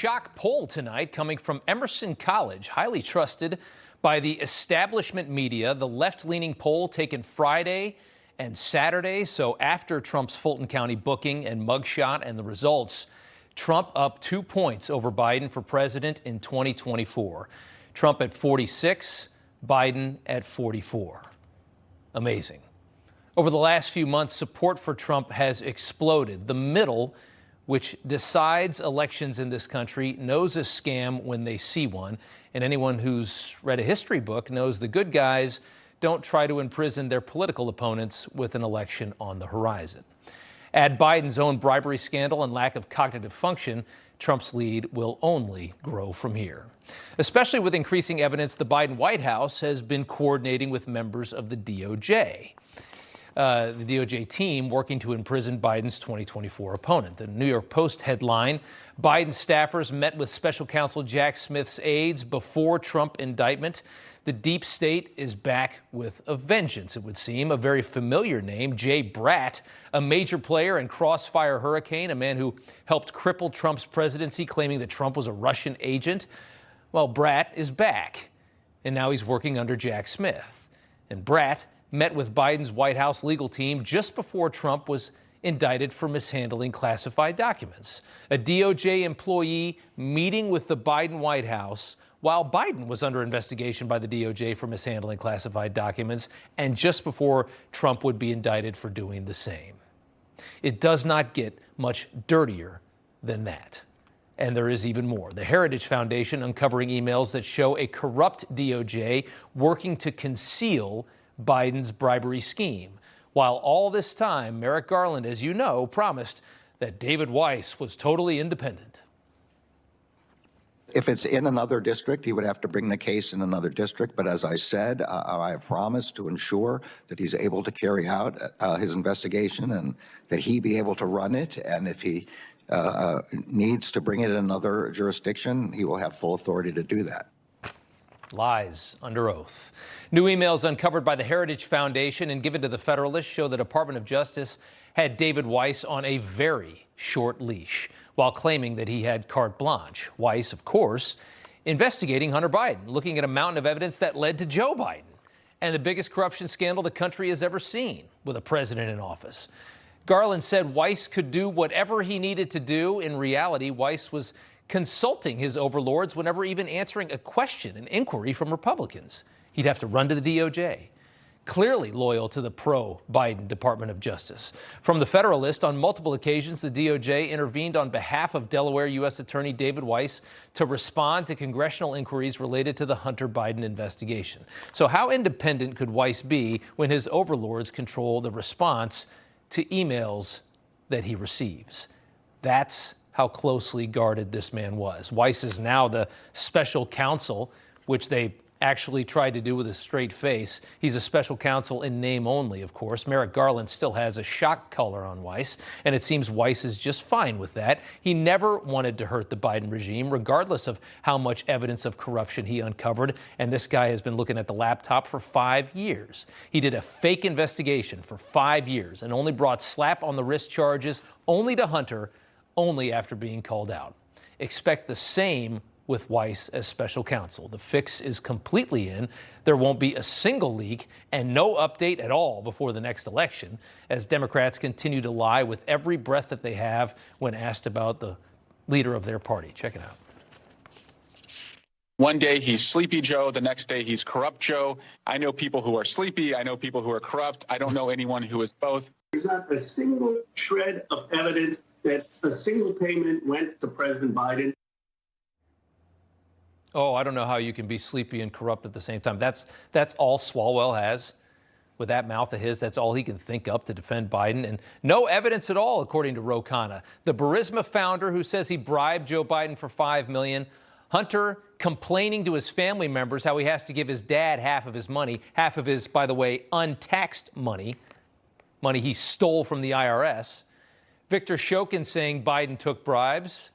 shock poll tonight coming from Emerson College, highly trusted by the establishment media. The left-leaning poll taken Friday and Saturday, so after Trump's Fulton County booking and mugshot, and the results, Trump up 2 points over Biden for president in 2024. Trump at 46, Biden at 44. Amazing. Over the last few months, support for Trump has exploded. The middle, which decides elections in this country, knows a scam when they see one. And anyone who's read a history book knows the good guys don't try to imprison their political opponents with an election on the horizon. Add Biden's own bribery scandal and lack of cognitive function, Trump's lead will only grow from here. Especially with increasing evidence the Biden White House has been coordinating with members of the DOJ. The DOJ team working to imprison Biden's 2024 opponent. The New York Post headline, Biden staffers met with special counsel Jack Smith's aides before Trump indictment. The deep state is back with a vengeance, it would seem. A very familiar name, Jay Bratt, a major player in Crossfire Hurricane, a man who helped cripple Trump's presidency, claiming that Trump was a Russian agent. Well, Bratt is back, and now he's working under Jack Smith. And Bratt met with Biden's White House legal team just before Trump was indicted for mishandling classified documents. A DOJ employee meeting with the Biden White House while Biden was under investigation by the DOJ for mishandling classified documents, and just before Trump would be indicted for doing the same. It does not get much dirtier than that. And there is even more. The Heritage Foundation uncovering emails that show a corrupt DOJ working to conceal Biden's bribery scheme. While all this time, Merrick Garland, as you know, promised that David Weiss was totally independent. If it's in another district, he would have to bring the case in another district. But as I said, I have promised to ensure that he's able to carry out his investigation and that he be able to run it. And if he needs to bring it in another jurisdiction, he will have full authority to do that. Lies under oath. New emails uncovered by the Heritage Foundation and given to the Federalist show the Department of Justice had David Weiss on a very short leash while claiming that he had carte blanche. Weiss, of course, investigating Hunter Biden, looking at a mountain of evidence that led to Joe Biden and the biggest corruption scandal the country has ever seen with a president in office. Garland said Weiss could do whatever he needed to do. In reality, Weiss was consulting his overlords whenever even answering a question, an inquiry from Republicans. He'd have to run to the DOJ. Clearly loyal to the pro-Biden Department of Justice. From the Federalist, on multiple occasions, the DOJ intervened on behalf of Delaware U.S. Attorney David Weiss to respond to congressional inquiries related to the Hunter Biden investigation. So how independent could Weiss be when his overlords control the response to emails that he receives? That's how closely guarded this man was. Weiss is now the special counsel, which they actually tried to do with a straight face. He's a special counsel in name only, of course. Merrick Garland still has a shock collar on Weiss, and it seems Weiss is just fine with that. He never wanted to hurt the Biden regime, regardless of how much evidence of corruption he uncovered. And this guy has been looking at the laptop for 5 years. He did a fake investigation for 5 years and only brought slap on the wrist charges only to Hunter, only after being called out. Expect the same with Weiss as special counsel. The fix is completely in. There won't be a single leak and no update at all before the next election, as Democrats continue to lie with every breath that they have when asked about the leader of their party. Check it out. One day he's Sleepy Joe, the next day he's Corrupt Joe. I know people who are sleepy, I know people who are corrupt. I don't know anyone who is both. There's not a single shred of evidence that a single payment went to President Biden. Oh, I don't know how you can be sleepy and corrupt at the same time. That's all Swalwell has with that mouth of his. That's all he can think up to defend Biden. And no evidence at all, according to Ro Khanna, the Burisma founder who says he bribed Joe Biden for $5 million. Hunter complaining to his family members how he has to give his dad half of his money, half of his, by the way, untaxed money he stole from the IRS. Victor Shokin saying Biden took bribes.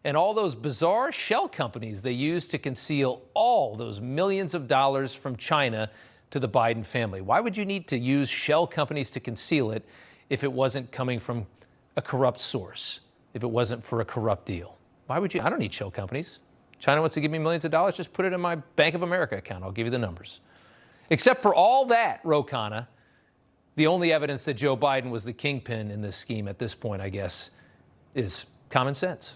And all those bizarre shell companies they used to conceal all those millions of dollars from China to the Biden family. Why would you need to use shell companies to conceal it if it wasn't coming from a corrupt source, if it wasn't for a corrupt deal? Why would you? I don't need shell companies. China wants to give me millions of dollars. Just put it in my Bank of America account. I'll give you the numbers. Except for all that, Ro Khanna, the only evidence that Joe Biden was the kingpin in this scheme at this point, I guess, is common sense.